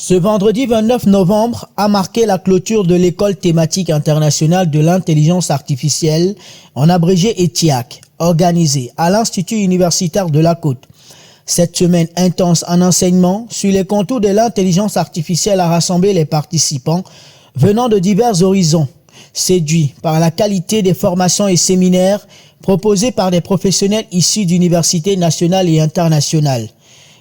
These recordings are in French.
Ce vendredi 29 novembre a marqué la clôture de l'école thématique internationale de l'intelligence artificielle, en abrégé ETIAC, organisée à l'Institut universitaire de la Côte. Cette semaine intense en enseignement sur les contours de l'intelligence artificielle a rassemblé les participants venant de divers horizons, séduits par la qualité des formations et séminaires proposés par des professionnels issus d'universités nationales et internationales.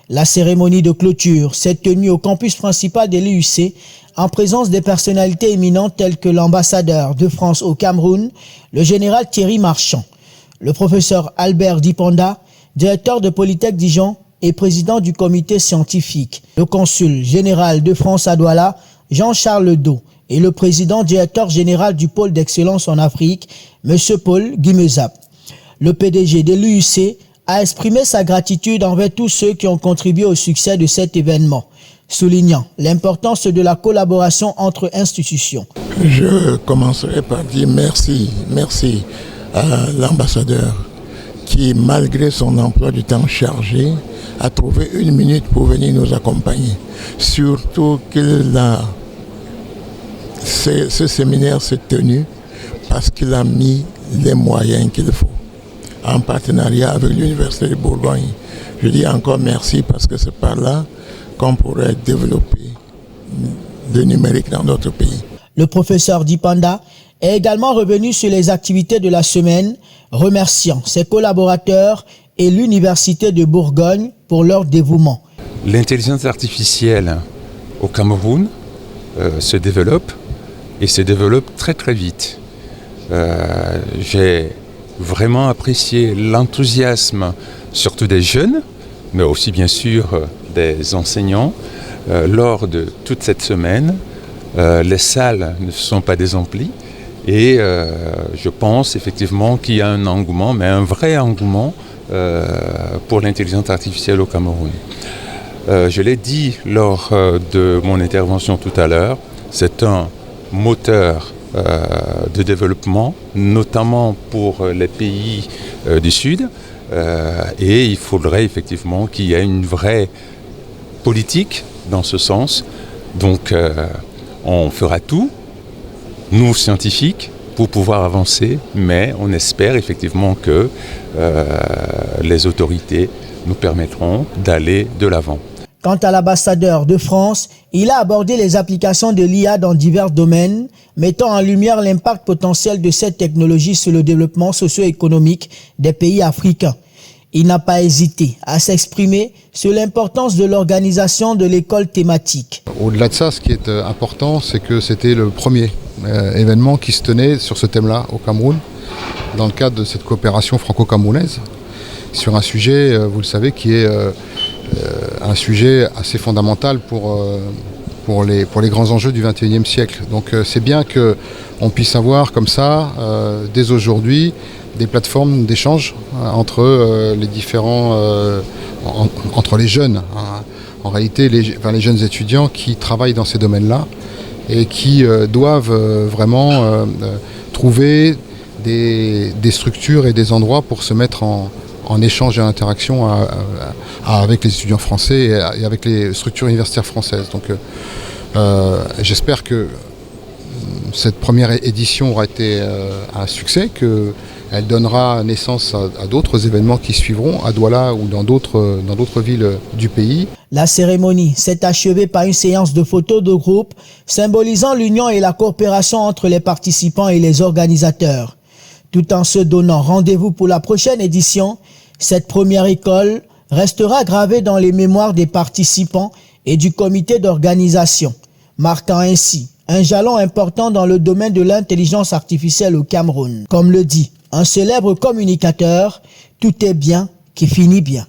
La cérémonie de clôture s'est tenue au campus principal de l'IUC en présence des personnalités éminentes telles que l'ambassadeur de France au Cameroun, le général Thierry Marchand, le professeur Albert Dipanda, directeur de Polytech Dijon et président du comité scientifique, le consul général de France à Douala, Jean-Charles Ledo, et le président directeur général du pôle d'excellence en Afrique, M. Paul Guimezap. Le PDG de l'IUC a exprimé sa gratitude envers tous ceux qui ont contribué au succès de cet événement, soulignant l'importance de la collaboration entre institutions. Je commencerai par dire merci à l'ambassadeur qui, malgré son emploi du temps chargé, a trouvé une minute pour venir nous accompagner. Surtout ce séminaire s'est tenu parce qu'il a mis les moyens qu'il faut, en partenariat avec l'Université de Bourgogne. Je dis encore merci parce que c'est par là qu'on pourrait développer le numérique dans notre pays. Le professeur Dipanda est également revenu sur les activités de la semaine, remerciant ses collaborateurs et l'Université de Bourgogne pour leur dévouement. L'intelligence artificielle au Cameroun se développe et se développe très très vite. J'ai vraiment apprécié l'enthousiasme, surtout des jeunes, mais aussi bien sûr des enseignants, lors de toute cette semaine. Les salles ne sont pas désemplies et je pense effectivement qu'il y a un engouement, mais un vrai engouement pour l'intelligence artificielle au Cameroun. Je l'ai dit lors de mon intervention tout à l'heure, c'est un moteur de développement, notamment pour les pays du Sud. Et il faudrait effectivement qu'il y ait une vraie politique dans ce sens. Donc on fera tout, nous scientifiques, pour pouvoir avancer, mais on espère effectivement que les autorités nous permettront d'aller de l'avant. Quant à l'ambassadeur de France, il a abordé les applications de l'IA dans divers domaines, mettant en lumière l'impact potentiel de cette technologie sur le développement socio-économique des pays africains. Il n'a pas hésité à s'exprimer sur l'importance de l'organisation de l'école thématique. Au-delà de ça, ce qui est important, c'est que c'était le premier événement qui se tenait sur ce thème-là au Cameroun, dans le cadre de cette coopération franco-camerounaise, sur un sujet, vous le savez, qui est un sujet assez fondamental pour les grands enjeux du XXIe siècle. Donc c'est bien qu'on puisse avoir comme ça, dès aujourd'hui, des plateformes d'échange entre les différents, entre les jeunes. En réalité, les jeunes étudiants qui travaillent dans ces domaines-là et qui doivent vraiment trouver des structures et des endroits pour se mettre en échange et en interaction avec les étudiants français et avec les structures universitaires françaises. Donc j'espère que cette première édition aura été un succès, qu'elle donnera naissance à d'autres événements qui suivront à Douala ou dans d'autres villes du pays. La cérémonie s'est achevée par une séance de photos de groupe symbolisant l'union et la coopération entre les participants et les organisateurs. Tout en se donnant rendez-vous pour la prochaine édition, cette première école restera gravée dans les mémoires des participants et du comité d'organisation, marquant ainsi un jalon important dans le domaine de l'intelligence artificielle au Cameroun. Comme le dit un célèbre communicateur, tout est bien qui finit bien.